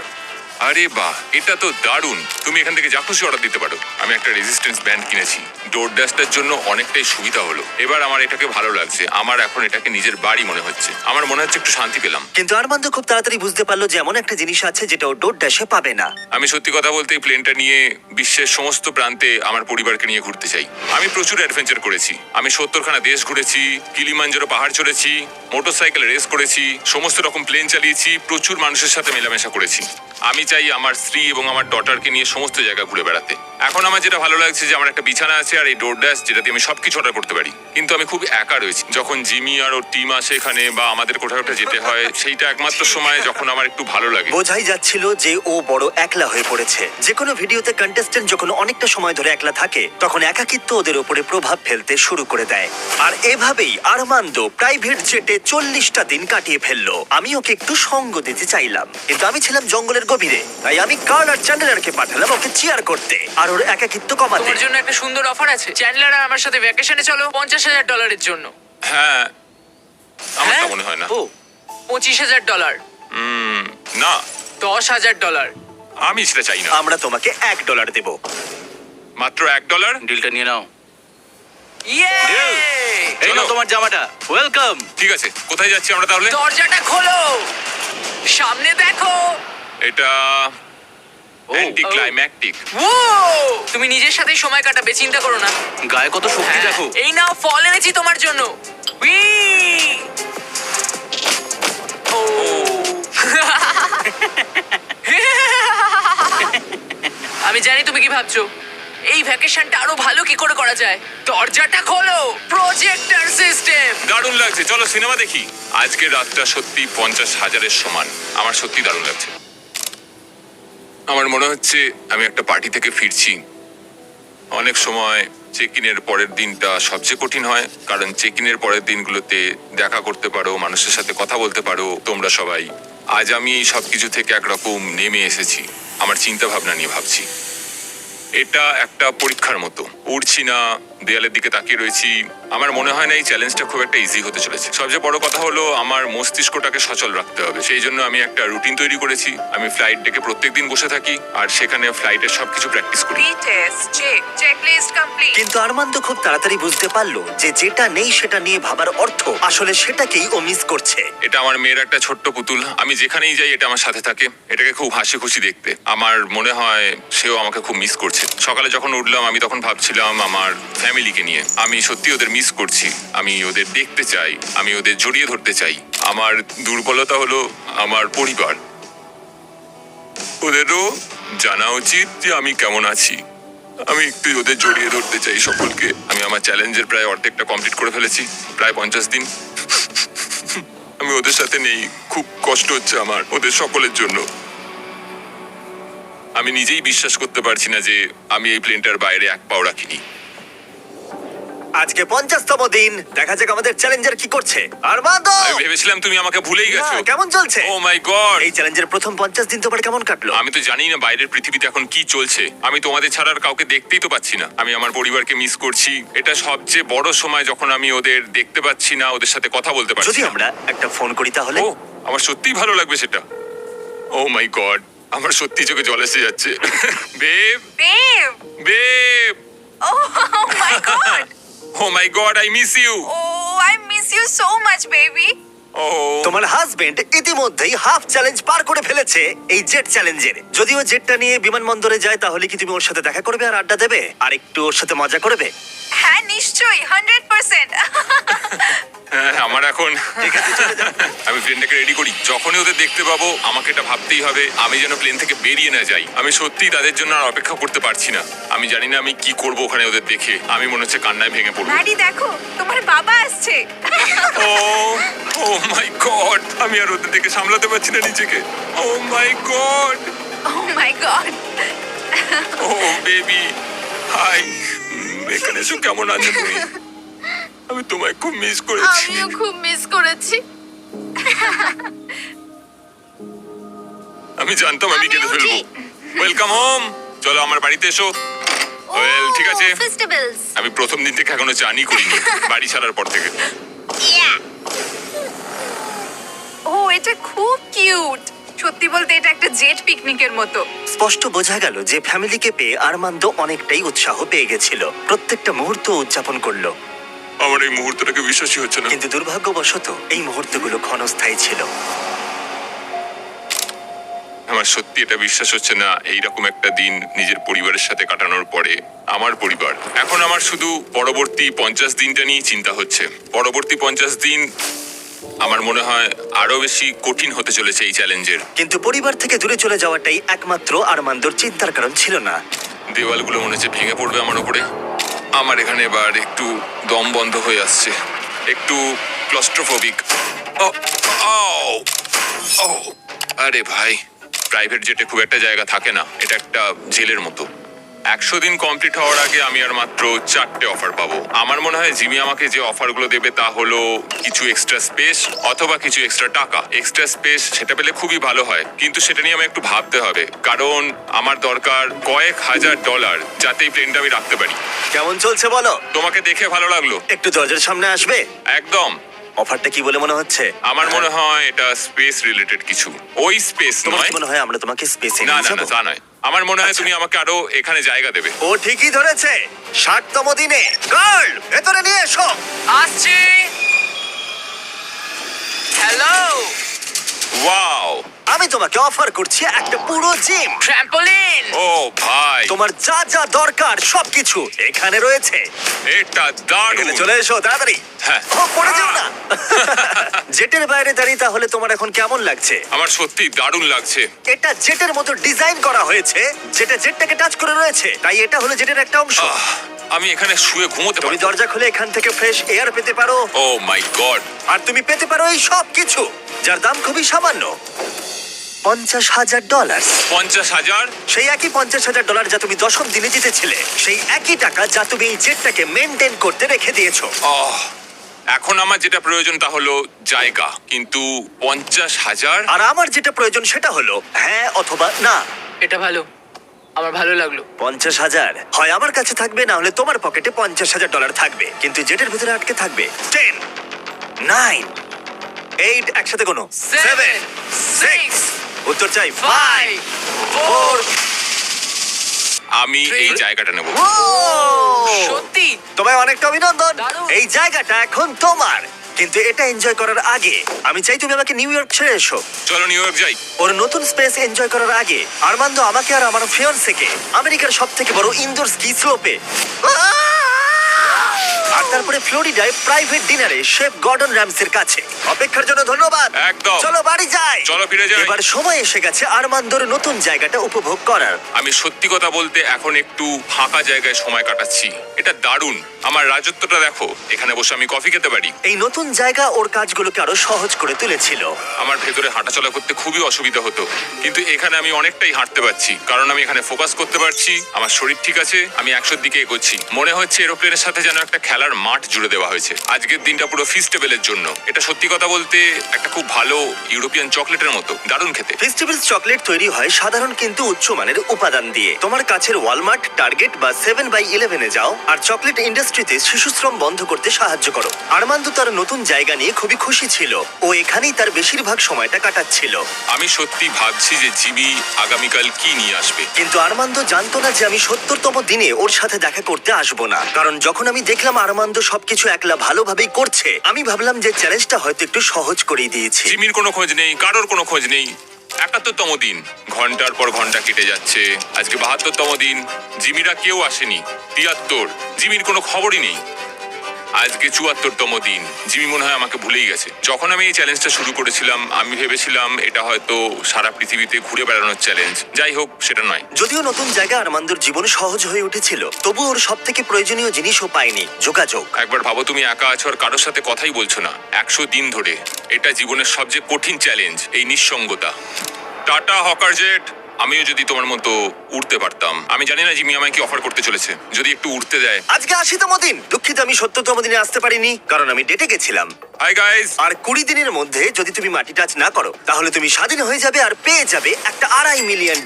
আরে বাহ, এটা তো দারুণ। তুমি এখান থেকে যা খুশি অর্ডার দিতে পারো। আমি একটা রেজিস্ট্যান্স ব্যান্ড কিনেছি, ডোর ড্যাশটার জন্য অনেকটাই সুবিধা হলো। এবার আমার এটাকে ভালো লাগছে। আমার এখন এটাকে নিজের বাড়ি মনে হচ্ছে। আমার মনে হচ্ছে একটু শান্তি পেলাম। কিন্তু আর্মান্দো খুব তাড়াতাড়ি বুঝতে পারলো যে এমন একটা জিনিস আছে যেটা ও ডোডাসে পাবে না। আমি সত্যি কথা বলতে এই প্লেনটা নিয়ে বিশ্বের সমস্ত প্রান্তে আমার পরিবারকে নিয়ে ঘুরতে চাই। আমি প্রচুর অ্যাডভেঞ্চার করেছি। আমি 70খানা দেশ ঘুরেছি, কিলিমাঞ্জারো পাহাড় চড়েছি, মোটরসাইকেল রেস করেছি, সমস্ত রকম প্লেন চালিয়েছি, প্রচুর মানুষের সাথে মেলামেশা করেছি। আমি চাই আমার স্ত্রী এবং আমার ডটারকে নিয়ে সমস্ত জায়গা ঘুরে বেড়াতে। এখন আমার যেটা ভালো লাগছে যে আমার একটা বিছানা আছে আর এই ডোরড্যাশ, যেটাতে আমি সবকিছু অর্ডার করতে পারি। কিন্তু আমি খুব একা রয়েছি। যখন জিমি আর ওর টিম আসে এখানে বা আমাদের কোথাও একটা যেতে হয়, সেইটা একমাত্র সময় যখন আমার একটু ভালো লাগে। বোঝাই যাচ্ছিল যে ও বড় একলা হয়ে পড়েছে। যে কোনো ভিডিওতে কন্টেস্টেন্ট যখন অনেকটা সময় ধরে একলা থাকে তখন একাকিত্ব ওদের উপরে প্রভাব ফেলতে শুরু করে দেয়। আর এভাবেই আর্মান্দো প্রাইভেট জেটে 40টা দিন কাটিয়ে ফেললো। আমি ওকে একটু সঙ্গ দিতে চাইলাম, কিন্তু আমি ছিলাম জঙ্গলের গভীরে, তাই আমি কার্ল আর চ্যান্ডেলারকে পাঠালাম ওকে চিয়ার করতে আর ওর একাকিত্ব কমাতে। তোমার জন্য একটা সুন্দর অফার আছে। চ্যান্ডলার আর আমার সাথে ভ্যাকেশনে চলো $50,000 জন্য। হ্যাঁ, আমার তা হ্যাঁ? মনে হয় না। ও, $25,000, না, $10,000। আমি সেটা চাই না। আমরা তোমাকে $1 দেব। মাত্র $1? ডিলটা নিয়ে নাও। ইয়ে! এই নাও তোমার জামাটা। ওয়েলকাম। ঠিক আছে, কোথায় যাচ্ছি আমরা তাহলে? দরজাটা খোলো, সামনে দেখো। এটা অ্যান্টি ক্লাইম্যাকটিক। ও, তুমি নিজের সাথেই সময় কাটাবে, চিন্তা করো না। গায়ে কত শক্তি হ্যাঁ, দেখো। এই নাও ফল এনেছি তোমার জন্য। উই! ও। আমি জানি তুমি কি ভাবছো, এই ভ্যাকেশনটা আরো ভালো কি করে করা যায়। দরজাটা খোলো, প্রজেক্টর সিস্টেম। দারুণ লাগছে, চলো সিনেমা দেখি। আজকের রাতটা সত্যি 50,000-এর সমান। আমার সত্যি দারুণ লাগছে। আমার মনে হচ্ছে আমি একটা পার্টি থেকে ফিরছি। অনেক সময় চেক ইনের পরের দিনটা সবচেয়ে কঠিন হয়, কারণ চেক ইনের পরের দিনগুলোতে দেখা করতে পারো, মানুষের সাথে কথা বলতে পারো তোমরা সবাই। আজ আমি এই সবকিছু থেকে একরকম নেমে এসেছি, আমার চিন্তা ভাবনা নিয়ে ভাবছি। এটা একটা পরীক্ষার মতো। উড়ছি না, দেয়ালের দিকে তাকিয়ে রয়েছি। আমার মনে হয় না এই চ্যালেঞ্জটা খুব একটা ইজি হতে চলেছে। সবচেয়ে বড় কথা হলো আমার মস্তিষ্কটাকে সচল রাখতে হবে। সেই জন্য আমি একটা রুটিন তৈরি করেছি। আমি ফ্লাইট ডেকে প্রত্যেকদিন বসে থাকি আর সেখানে ফ্লাইটের সবকিছু প্র্যাকটিস করি। Test check, checklist complete. কিন্তু আর্মান্দো খুব তাড়াতাড়ি বুঝতে পারলো যে যেটা নেই সেটা নিয়ে ভাবার অর্থ আসলে সেটাকেই ও মিস করছে। এটা আমার মেয়ের একটা ছোট্ট পুতুল। আমি যেখানেই যাই এটা আমার সাথে থাকে। এটাকে খুব হাসি খুশি দেখতে। আমার মনে হয় সেও আমাকে খুব মিস করছে। সকালে যখন উঠলাম আমি তখন ভাবছিলাম আমার ফ্যামিলিকে নিয়ে। আমি সত্যি ওদের মিস করছি। আমি ওদের দেখতে চাই, আমি ওদের জড়িয়ে ধরতে চাই। আমার দুর্বলতা হলো আমার পরিবার। ওদেরও জানা উচিত যে আমি কেমন আছি। আমি একটু ওদের জড়িয়ে ধরতে চাই সকলকে। আমি আমার চ্যালেঞ্জের প্রায় অর্ধেকটা কমপ্লিট করে ফেলেছি, প্রায় 50 দিন। আমি ওদের সাথে নেই, খুব কষ্ট হচ্ছে আমার ওদের সকলের জন্য। আমি নিজেই বিশ্বাস করতে পারছি না যে আমি এই প্লেনটার বাইরে এক পাও রাখিনি। আজকে 50তম দিন, দেখা যাক আমাদের চ্যালেঞ্জার কি করছে। আর্মান্দো, আমি ভেবেছিলাম তুমি আমাকে ভুলেই গেছো। না, কেমন চলছে? ও মাই গড! এই চ্যালেঞ্জের প্রথম 50 দিন তোমার কেমন কাটলো? আমি তো জানি না বাইরের পৃথিবীতে এখন কি চলছে। আমি তোমাদের ছাড়া আর কাউকে দেখতেই তো পাচ্ছি না। আমি আমার পরিবারকে মিস করছি। এটা সবচেয়ে বড় সময় যখন আমি ওদের দেখতে পাচ্ছি না, ওদের সাথে কথা বলতে পারছি যদি না। আমরা একটা ফোন করি তাহলে? ও, আমার সত্যিই ভালো লাগবে সেটা। ও মাই গড, আমার সত্যি চোখে জল এসে যাচ্ছে। বেব, দেব, babe, oh my god, oh my god, I miss you. Oh I miss you so much baby. ও ও তোমার হাজবেন্ড ইতিমধ্যেই হাফ চ্যালেঞ্জ পার করে ফেলেছে এই জেট চ্যালেঞ্জের। যদিও জেটটা নিয়ে বিমানবন্দরে যায়, তাহলে কি তুমি ওর সাথে দেখা করবে আর আড্ডা দেবে আর একটু ওর সাথে মজা করবে? হ্যাঁ নিশ্চয়ই 100%। হ্যাঁ, আমার এখন ঠিক আছে, চলে যাও। আমি প্লেনটাকে রেডি করি। যখনই ওদের দেখতে পাবো আমাকে এটা ভাবতেই হবে আমি যেন প্লেন থেকে বেরিয়ে না যাই। আমি সত্যিই তাদের জন্য আর অপেক্ষা করতে পারছি না। আমি জানি না আমি কি করব ওখানে ওদের দেখে। আমি মনে হচ্ছে কান্নায় ভেঙে পড়বো। ম্যাডি দেখো তোমার বাবা আসছে। ও ও মাই গড, আমি আর ওদের দেখে সামলাতে পারছি না নিজেকে। ও my god, oh my god. O baby, high. এখানে এসো, কেমন আছো তুমি? আমি তোমায় খুব মিস করেছি। আমিও খুব মিস করেছি। আমি জানতাম আমি কেঁদে আমিও ফেলবো। ঠিক। Welcome home. চলো আমার বাড়িতে এসো। ওয়েল, ঠিক আছে। ফেস্টিভ্যালস। আমি প্রথম দিন থেকে এখনো চানই করিনি, বাড়ি ছাড়ার পর থেকে। ও এটা খুব কিউট। সত্যি বলতে এটা একটা জেট পিকনিকের মতো। স্পষ্ট বোঝা গেল যে ফ্যামিলিকে পেয়ে আরমান্দ অনেকটাই উৎসাহ পেয়ে গেছিল। প্রত্যেকটা মুহূর্ত উদযাপন করলো। আমার এই মুহূর্তটাকে বিশ্বাসই হচ্ছে না। কিন্তু দুর্ভাগ্যবশত এই মুহূর্তগুলো ক্ষণস্থায়ী ছিল। আমার সত্যি এটা বিশ্বাস হচ্ছে না, এইরকম একটা দিন নিজের পরিবারের সাথে কাটানোর পরে। আমার পরিবার। এখন আমার শুধু পরবর্তী 50 দিনটা নিয়ে চিন্তা হচ্ছে। পরবর্তী 50 দিন আমার মনে হয় আরো বেশি কঠিন হতে চলেছে এই চ্যালেঞ্জের। কিন্তু পরিবার থেকে দূরে চলে যাওয়াটাই একমাত্র আরমান্দর চিন্তার কারণ ছিল না। দেওয়ালগুলো মনে হচ্ছে ভেঙে পড়বে আমার উপরে। আমার এখানে এবার একটু দম বন্ধ হয়ে আসছে, একটু ক্লস্ট্রোফোবিক। আরে ভাই, প্রাইভেট জেটে খুব একটা জায়গা থাকে না, এটা একটা জেলের মতো। 100 দিন কমপ্লিট হওয়ার আগে আমি আর মাত্র 4টে অফার পাবো। আমার মনে হয় জিমি আমাকে যে অফারগুলো দেবে তা হলো কিছু এক্সট্রা স্পেস অথবা কিছু এক্সট্রা টাকা। এক্সট্রা স্পেস সেটা পেলে খুবই ভালো হয়, কিন্তু সেটা নিয়ে আমি একটু ভাবতে হবে, কারণ আমার দরকার কয়েক হাজার ডলার যাতে এই প্লেনটা আমি রাখতে পারি। কেমন চলছে বলো? তোমাকে দেখে ভালো লাগলো। একটু দরজার সামনে আসবে? একদম। অফারটা কি বলে মনে হচ্ছে? আমার মনে হয় এটা স্পেস রিলেটেড কিছু। ওই স্পেস তোমার নয়। কি মনে হয় আমরা তোমাকে স্পেসে না নিয়ে না যাবো? না, তা নয়। আমার মনে হয় আচ্ছা। তুমি আমাকে আরো এখানে জায়গা দেবে। ও ঠিকই ধরেছে। 60তম দিনে গার্ল ভেতরে নিয়ে এসো। আসছি। হ্যালো। ওয়াও, আমি তোমাকে অফার করছি একটা পুরো জিম। ট্র্যাম্পোলিন। ও ভাই, তোমার যা যা দরকার সবকিছু এখানে রয়েছে। এটা দারুণ। এখানে চলে এসো তাড়াতাড়ি। হ্যাঁ। ও পড়ে যেও না। জেটের বাইরে দাঁড়িয়ে তাহলে তোমার এখন কেমন লাগছে? আমার সত্যি দারুণ লাগছে। এটা জেটের মতো ডিজাইন করা হয়েছে, যেটা জেটটাকে টাচ করে রয়েছে, তাই এটা হলো জেটের একটা অংশ। আমি এখানে শুয়ে ঘুমোতে তুমি পারি। দরজা খুলে এখান থেকে ফ্রেশ এয়ার পেতে পারো, ও মাই গড। আর তুমি পেতে পারো এই সব কিছু, যার দাম খুবই সামান্য, $50,000। 50,000? সেই একই $50,000 যা তুমি 10ম দিনে জিতেছিলে, সেই একই টাকা যা তুমি এই জেটটাকে মেনটেন করতে রেখে দিয়েছো। এখন আমার যেটা প্রয়োজন তা হলো জায়গা, কিন্তু 50,000? আর আমার যেটা প্রয়োজন সেটা হলো হ্যাঁ অথবা না। এটা ভালো, আমার ভালো লাগলো। 50,000 হয় আমার কাছে থাকবে, না হলে তোমার পকেটে $50,000 থাকবে, কিন্তু জেটের ভিতরে আটকে থাকবে 10, 9, 8, একসাথে কোনো 7, 6, উত্তর চাই 5, 4। আমি এই জায়গাটা নেব। সত্যি তোমায় অনেকটা অভিনন্দন। দারুণ। এই জায়গাটা এখন তোমার, কিন্তু এটা এনজয় করার আগে আমি চাই তুমি আমাকে নিউ ইয়র্ক ছেড়ে এসো। চলো নিউ ইয়র্ক যাই। ওর নতুন স্পেস এনজয় করার আগে আরমান্দো আমাকে আর আমার ফিয়ান্সেকে আমেরিকার সবথেকে বড় ইনডোর স্কি স্লোপে আর তারপরে ফ্লোরিডায় প্রাইভেট ডিনারে শেফ গর্ডন র্যামসের কাছে। অপেক্ষার জন্য ধন্যবাদ। একদম। চলো বাড়ি যাই। চলো ফিরে যাই। এবার সময় এসে গেছে আরমান্দোর নতুন জায়গাটা উপভোগ করার। আমি সত্যি কথা বলতে এখন একটু ফাঁকা জায়গায় সময় কাটাচ্ছি। এটা দারুণ। আমার রাজত্বটা দেখো, এখানে বসে আমি কফি খেতে পারি। এই নতুন জায়গা ওর কাজগুলোকে আরো সহজ করে তুলেছিল। আমার ভেতরে হাঁটাচলা করতে খুবই অসুবিধা হতো, কিন্তু এখানে আমি অনেকটাই হাঁটতে পারছি, কারণ আমি এখানে ফোকাস করতে পারছি। আমার শরীর ঠিক আছে, আমি 100-র দিকে এগোচ্ছি। মনে হচ্ছে এরোপ্লেনের সাথে যেন একটা খেলার মাঠ জুড়ে দেওয়া হয়েছে। আজকের দিনটা পুরো ফিস্টেবলের জন্য। এটা সত্যি কথা বলতে একটা খুব ভালো ইউরোপিয়ান চকলেটের মতো, দারুণ খেতে। ফেস্টিভ্যালস চকলেট তৈরি হয় সাধারণ কিন্তু উচ্চমানের উপাদান দিয়ে। তোমার কাছের ওয়ালমার্ট, টার্গেট বা 7/11 এ যাও আর চকলেট ইন্ডাস্ট্রিতে শিশুশ্রম বন্ধ করতে সাহায্য করো। আরমান্দো তার নতুন জায়গা নিয়ে খুবই খুশি ছিল। ও এখানেই তার বেশিরভাগ সময়টা কাটাচ্ছিল। আমি সত্যি ভাবছি যে জিমি আগামীকাল কি নিয়ে আসবে। কিন্তু আরমান্দো জানতো না যে আমি 70তম দিনে ওর সাথে দেখা করতে আসবো না, কারণ যখন আমি দেখলাম আরমান্দো আরমান্দ সবকিছু একলা ভালোভাবেই করছে, আমি ভাবলাম যে চ্যালেঞ্জটা হয়তো একটু সহজ করেই দিয়েছি। জিমির কোনো খোঁজ নেই, কারোর কোনো খোঁজ নেই। 71তম দিন, ঘন্টার পর ঘন্টা কেটে যাচ্ছে। আজকে 72তম দিন, জিমিরা কেউ আসেনি। 73, জিমির কোনো খবরই নেই। আজকে 74তম দিন, জিমি মনে হয় আমাকে ভুলেই গেছে। যখন আমি এই চ্যালেঞ্জটা শুরু করেছিলাম আমি ভেবেছিলাম এটা হয়তো সারা পৃথিবীতে ঘুরে বেড়ানোর চ্যালেঞ্জ। যাই হোক, সেটা নয়। যদিও নতুন জায়গায় আরমান্দর জীবন সহজ হয়ে উঠেছিল, তবু ওর সব থেকে প্রয়োজনীয় জিনিসও পায়নি, যোগাযোগ। একবার ভাবো, তুমি একা আছো আর কারোর সাথে কথাই বলছো না 100 দিন ধরে। এটা জীবনের সবচেয়ে কঠিন চ্যালেঞ্জ, এই নিঃসঙ্গতা। Tata hawker jet. আমিও যদি তোমার মতো উড়তে পারতাম। আমি জানি না জিমি আমায় কি অফার করতে চলেছে, যদি একটু উড়তে দেয়। আজকে 80তম দিন। দুঃখিত আমি 70তম দিনে আসতে পারিনি, কারণ আমি ডেটে গেছিলাম। Hi guys. আর 20 দিনের মধ্যে যদি তুমি মাটি টাচ না করো, তাহলে তুমি স্বাধীন হয়ে যাবে আর পেয়ে যাবে একটা $2.5 মিলিয়ন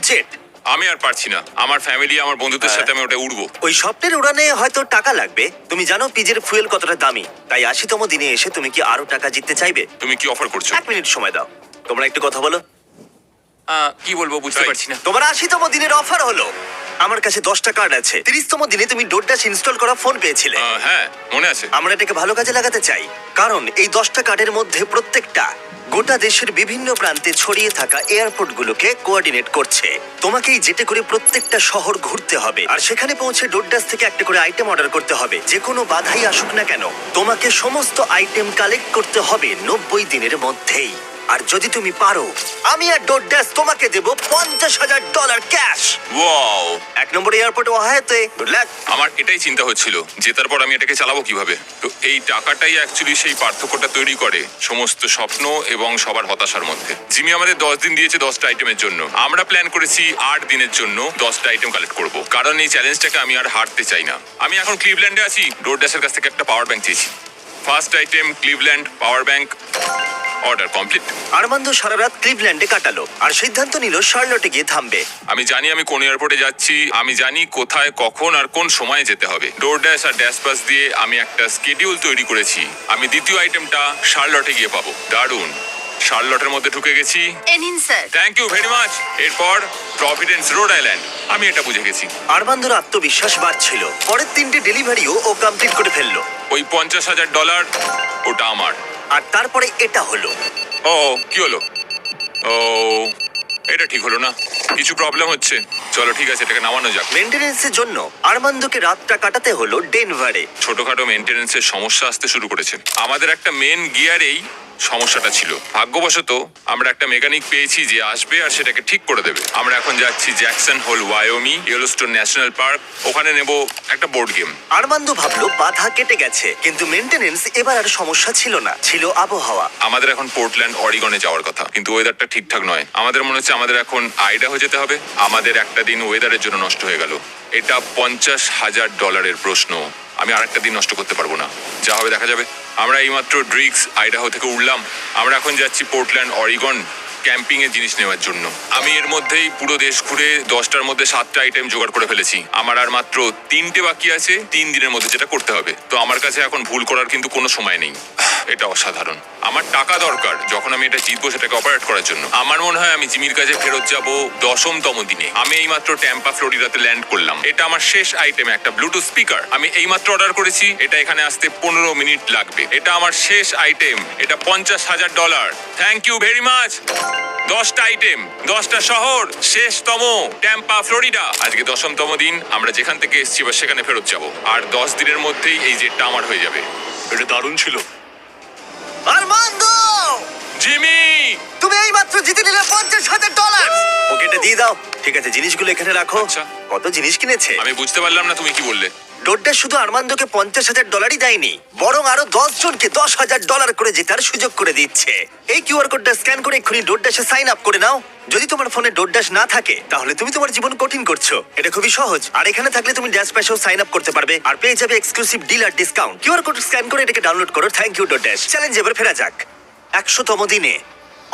জেট। আমি আর পারছি না, আমার ফ্যামিলি, আমার বন্ধুদের সাথে আমি ওটা উড়বো। ওই স্বপ্নের উড়ানে হয়তো টাকা লাগবে। তুমি জানো পিজের ফুয়েল কতটা দামি, তাই 80তম দিনে এসে তুমি কি আরো টাকা জিততে চাইবে? তুমি কি অফার করছো? 1 মিনিট সময় দাও, তোমরা একটু কথা বলো। কি বলবো বুঝতে তাই, পারছি না। তোমার 80তম দিনের অফার হলো, আমার কাছে 10টা কার্ড আছে। 30তম দিনে তুমি ডোরড্যাশ ইনস্টল করা ফোন পেয়েছিলে। হ্যাঁ, মনে আছে। আমরা এটাকে ভালো কাজে লাগাতে চাই, কারণ এই 10টা কার্ডের মধ্যে প্রত্যেকটা গোটা দেশের বিভিন্ন প্রান্তে ছড়িয়ে থাকা এয়ারপোর্টগুলোকে কোঅর্ডিনেট করছে। তোমাকেই যেতে করে প্রত্যেকটা শহর ঘুরতে হবে, আর সেখানে পৌঁছে ডোরড্যাশ থেকে একটা করে আইটেম অর্ডার করতে হবে। যে কোনো বাধাই আসুক না কেন, তোমাকে সমস্ত আইটেম কালেক্ট করতে হবে 90 দিনের মধ্যেই। আর যদি তুমি পারো, আমি আর ডোরড্যাশ তোমাকে দেব $50,000 ক্যাশ। ওয়াও। 1 নম্বর এয়ারপোর্ট ওহায়োতে। Good luck. আমার এটাই চিন্তা হচ্ছিল, জেতার পর আমি এটাকে চালাবো কিভাবে। তো এই টাকাটাই অ্যাকচুয়ালি সেই পার্থক্যটা তৈরি করে সমস্ত স্বপ্ন এবং সবার হতাশার মধ্যে। জিমি আমাদের 10 দিন দিয়েছে 10টা আইটেমের জন্য। আমরা প্ল্যান করেছি 8 দিনের জন্য 10টা আইটেম কালেক্ট করব, কারণ এই চ্যালেঞ্জটাকে আমি আর হারতে চাই না। আমি এখন ক্লিভল্যান্ডে আছি, ডোরড্যাশের কাছ থেকে একটা পাওয়ার ব্যাংক চেয়েছি। First item Cleveland power bank. Order complete. Armand সারা রাত ক্লিভল্যান্ডে কাটালো আর সিদ্ধান্ত নিল শার্লটে গিয়ে থামবে। আমি জানি আমি কোন এয়ারপোর্টে যাচ্ছি, আমি জানি কোথায় কখন আর কোন সময়ে যেতে হবে। ডোরড্যাশ আর ড্যাশ পাস দিয়ে আমি একটা স্কেডিউল তৈরি করেছি। আমি দ্বিতীয় আইটেমটা শার্লটে গিয়ে পাবো। দারুণ। শার্লটের মধ্যে ঢুকে গেছি। এনিন sir. Thank you very much. এরপর প্রভিডেন্স রোড আইল্যান্ড। আমি এটা বুঝে গেছি। আরমান্দর আত্মবিশ্বাস বাড়ছিল। পরের 3টে ডেলিভারিও ও কমপ্লিট করে ফেললো। ওই $50,000 ওটা আমার। আর তারপরে এটা হলো। ও কি হলো? ও এটা ঠিক হলো না, কিছু প্রবলেম হচ্ছে। চলো ঠিক আছে, এটাকে নামানো যাক। মেইনটেনেন্সের জন্য আরমান্দকে রাতটা কাটাতে হলো ডেনভারে। ছোটখাটো মেনটেনেন্সের সমস্যা আসতে শুরু করেছে। আমাদের একটা মেন গিয়ারেই সমস্যাটা ছিল। ভাগ্যবশত আমরা একটা মেকানিক পেয়েছি যে আসবে আর সেটাকে ঠিক করে দেবে। আমরা এখন যাচ্ছি Jackson Hole Wyoming, Yellowstone national park. ওখানে নেব একটা বোর্ড গেম। আরমান্দ ভাবলো বাধা কেটে গেছে, কিন্তু মেইনটেনেন্স এবার আর সমস্যা ছিল না, ছিল আবহাওয়া। আমাদের এখন পোর্টল্যান্ড অরিগনে যাওয়ার কথা, কিন্তু ওয়েদারটা ঠিকঠাক নয়। আমাদের মনে হচ্ছে আমাদের এখন আইডাহো যেতে হবে। আমাদের একটা দিন ওয়েদারের জন্য নষ্ট হয়ে গেল। এটা $50,000 প্রশ্ন। আমি আরেকটা দিন নষ্ট করতে পারবো না। যা হবে দেখা যাবে। আমরা এইমাত্র ড্রিক্স আইডাহো থেকে উঠলাম। আমরা এখন যাচ্ছি পোর্টল্যান্ড অরিগন ক্যাম্পিং এর জিনিস নেওয়ার জন্য। আমি এর মধ্যেই পুরো দেশ ঘুরে 10টার মধ্যে 7টা আইটেম জোগাড় করে ফেলেছি। আমার আর মাত্র 3টে বাকি আছে 3 দিনের মধ্যে যেটা করতে হবে। তো আমার কাছে এখন ভুল করার কিন্তু কোনো সময় নেই। এটা অসাধারণ। আমার টাকা দরকার যখন আমি এটা জিতবো সেটাকে অপারেট করার জন্য। আমার মনে হয় আমি জিমির কাছে ফেরত যাব 10তম দিনে। আমি এইমাত্র ট্যাম্পা ফ্লোরিডাতে ল্যান্ড করলাম। এটা আমার শেষ আইটেম, একটা ব্লুটুথ স্পিকার। আমি এইমাত্র অর্ডার করেছি, এটা এখানে আসতে 15 মিনিট লাগবে। এটা আমার শেষ আইটেম, এটা $50,000। Thank you very much. 10টা আইটেম, 10টা শহর, শেষতম ট্যাম্পা ফ্লোরিডা। আজকে 10তম দিন। আমরা যেখান থেকে এসেছি এবার সেখানে ফেরত যাব। আর 10 দিনের মধ্যেই এই জেটটা আমার হয়ে যাবে। এটা দারুণ ছিল। আরমান্দ, জিমি, তুমি এইমাত্র জিতে নিলে $50,000। ওকে এটা দিয়ে দাও। ঠিক আছে, জিনিসগুলো এখানে রাখো। আচ্ছা। কত জিনিস কিনেছে? আমি বুঝতে পারলাম না তুমি কি বললে। ডোড্ডা শুধু আরমান্দকে $50,000 দেয়নি, বরং আরো 10 জনকে $10,000 করে জেতার সুযোগ করে দিচ্ছে। এই কিউআর কোডটা স্ক্যান করে এক্ষুনি ডোড্ডাশে সাইন আপ করে নাও। যদি তোমার ফোনে ডোড্ডাশ না থাকে তাহলে তুমি তোমার জীবন কঠিন করছো। এটা খুবই সহজ। আর এখানে থাকলে তুমি ড্যাশ প্যাশেও সাইন আপ করতে পারবে আর পেয়ে যাবে exclusive dealer discount. QR code scan করে এটাকে ডাউনলোড করো। Thank you ডোড্ডাশ। চ্যালেঞ্জ এবার ফেরা যাক। 100তম দিনে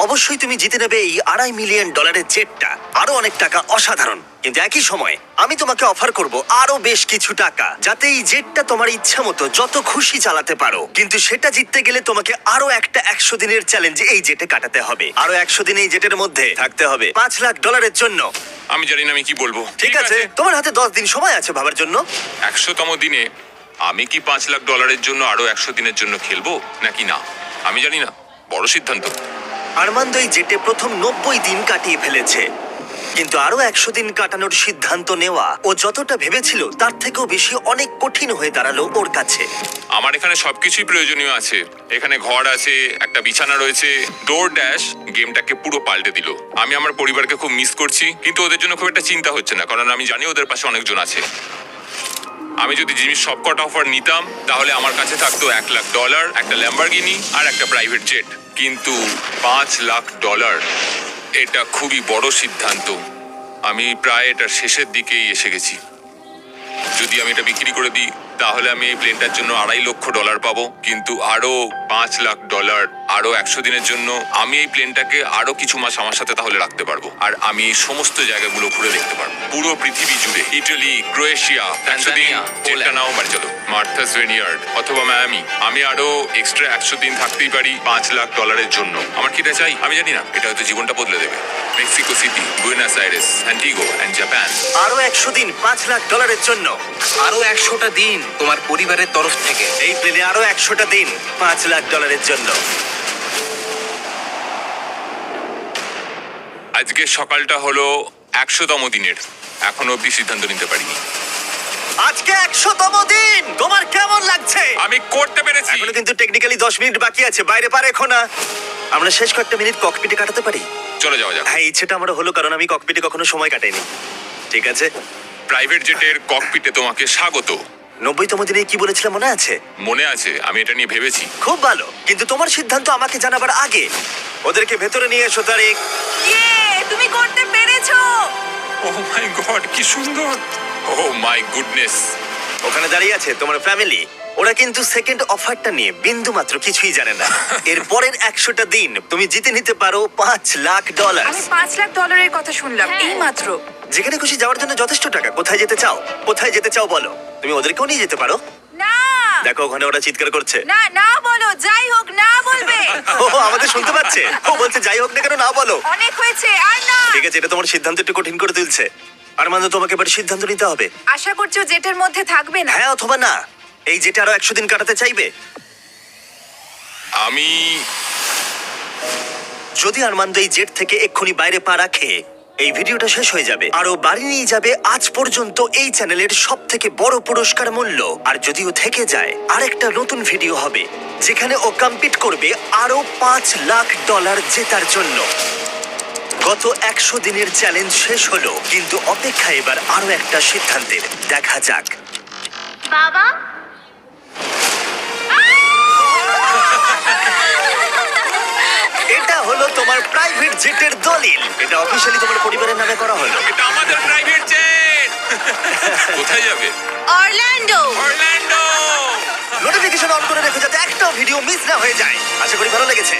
অবশ্যই তুমি জিতে নেবে এই $2.5 মিলিয়ন জেটটা। আরো অনেক টাকা, অসাধারণ। কিন্তু একই সময় আমি তোমাকে অফার করব আরো বেশ কিছু টাকা, যাতে এই জেটটা তোমার ইচ্ছা মতো যত খুশি চালাতে পারো। কিন্তু সেটা জিততে গেলে তোমাকে আরো একটা 100 দিনের চ্যালেঞ্জ এই জেটে কাটাতে হবে। আরো 100 দিন এই জেটের মধ্যে থাকতে হবে $5 লাখ জন্য। আমি জানি না আমি কি বলবো। ঠিক আছে, তোমার হাতে 10 দিন সময় আছে ভাবার জন্য। 100তম দিনে আমি কি $5 লাখ জন্য আরো 100 দিনের জন্য খেলবো নাকি না আমি জানি না। বড় সিদ্ধান্ত। আরমান্দ এই জেটে প্রথম 90 দিন কাটিয়ে ফেলেছে, কিন্তু আরো 100 দিন কাটানোর সিদ্ধান্ত নেওয়া ও যতটা ভেবেছিল তার থেকেও বেশি অনেক কঠিন হয়ে দাঁড়ালো ওর কাছে। আমার এখানে সবকিছুই প্রয়োজনীয় আছে। এখানে ঘর আছে, একটা বিছানা রয়েছে। ডোর ড্যাশ গেমটাকে পুরো পাল্টে দিল। আমি আমার পরিবারকে খুব মিস করছি, কিন্তু ওদের জন্য খুব একটা চিন্তা হচ্ছে না, কারণ আমি জানি ওদের পাশে অনেকজন আছে। আমি যদি জিমির সবকটা অফার নিতাম তাহলে আমার কাছে থাকতো $1 লাখ, একটা ল্যাম্বরগিনি আর একটা প্রাইভেট জেট। কিন্তু $5 লাখ, এটা খুবই বড় সিদ্ধান্ত। আমি প্রায় এটার শেষের দিকেই এসে গেছি। যদি আমি এটা বিক্রি করে দিই তাহলে আমি এই প্লেনটার জন্য $2.5 লক্ষ পাবো, কিন্তু আরো $5 লাখ, আরো 100 দিনের জন্য আমি এই প্লেনটাকে আরো কিছু মাস আমার সাথে তাহলে রাখতে পারবো। আর আমি এই সমস্ত জায়গাগুলো ঘুরে দেখতে পারবো, পুরো পৃথিবী জুড়ে। ইটালি, ক্রোয়েশিয়া, তানজানিয়া, যেটা নাও বাড়ি চলো, মার্থাস ভিনিয়ার্ড অথবা মায়ামি। আমি আরো এক্সট্রা 100 দিন থাকতেই পারি $5 লাখ জন্য। আমার কি এটা চাই আমি জানি না, এটা হয়তো জীবনটা বদলে দেবে। Mexico City, Buenos Aires, Antigua and Japan. আরো 100 দিন $5 লাখ জন্য। আরো 100টা দিন তোমার পরিবারের তরফ থেকে। এই প্লেনে আরো 100টা দিন $5 লাখ জন্য। আজকে সকালটা হলো 100তম দিনের, এখনো অব্দি সিদ্ধান্ত নিতে পারিনি। আজকে 100তম দিন, তোমার কেমন লাগছে? আমি করতে পেরেছি। এখনো কিন্তু টেকনিক্যালি 10 মিনিট বাকি আছে, বাইরে পার এখন না। আমরা শেষ কয়েকটা মিনিট ককপিটে কাটাতে পারি? চলে যাওয়া যাক। হ্যাঁ, ইচ্ছেটা আমার হলো, কারণ আমি ককপিটে কখনো সময় কাটাইনি। ঠিক আছে, প্রাইভেট জেটের ককপিটে তোমাকে স্বাগত। 90তম দিনে কি বলেছিলাম মনে আছে? মনে আছে, আমি এটা নিয়ে ভেবেছি। খুব ভালো, কিন্তু তোমার সিদ্ধান্ত আমাকে জানাবার আগে ওদেরকে ভেতরে নিয়ে এসো। তারিক, ইয়ে, তুমি করতে পেরেছো। ও মাই গড, কি সুন্দর। ও মাই গুডনেস। ওখানে দাঁড়িয়ে আছে তোমার ফ্যামিলি। ওরা কিন্তু সেকেন্ড অফারটা নিয়ে বিন্দু মাত্র কিছুই জানে না। এর পরের 100টা দিন তুমি জিতে নিতে পারো $5 লাখ। আমি $5 লাখ কথা শুনলাম এই মাত্র। যেখানে খুশি যাওয়ার জন্য যথেষ্ট টাকা। কোথায় যেতে চাও? কোথায় যেতে চাও বলো? তুমি ওদেরকেও নিয়ে যেতে পারো। না দেখো ওখানে ওরা চিৎকার করছে। না না বলো, যাই হোক না বলবে। ও আমাদের শুনতে পাচ্ছে। ও বলছে যাই হোক না কেন না বলো। অনেক হয়েছে আর না। ঠিক আছে, এটা তোমার সিদ্ধান্ত একটু কঠিন করে তুলছে। আর মানে তোমাকে এবার সিদ্ধান্ত নিতে হবে। আশা করছো জেটের মধ্যে থাকবে না? হ্যাঁ অথবা না। এই যেটা আরো 100 দিন কাটাতে চাইবে। আমি যদি আরমান্দ এই জেট থেকে এক্ষুনি বাইরে পা রাখে, এই ভিডিওটা শেষ হয়ে যাবে আর ও বাড়ি নিয়ে যাবে আজ পর্যন্ত এই চ্যানেলের সব থেকে বড় পুরস্কার মূল্য। আর যদিও থেকে যায়, আরেকটা নতুন ভিডিও হবে যেখানে ও কম্পিট করবে আরো $5 লাখ জেতার জন্য। গত 100 দিনের চ্যালেঞ্জ শেষ হলো, কিন্তু অপেক্ষা এবার আরো একটা সিদ্ধান্তের। দেখা যাক। বাবা, এটা হলো তোমার প্রাইভেট জেটের দলিল। এটা অফিশিয়ালি তোমার পরিবারের নামে করা হলো। এটা আমাদের প্রাইভেট জেট। কোথায় যাবে? অরল্যান্ডো। অরল্যান্ডো। নোটিফিকেশন অন করে রেখো যাতে একটাও ভিডিও মিস না হয়ে যায়। আশা করি ভালো লেগেছে।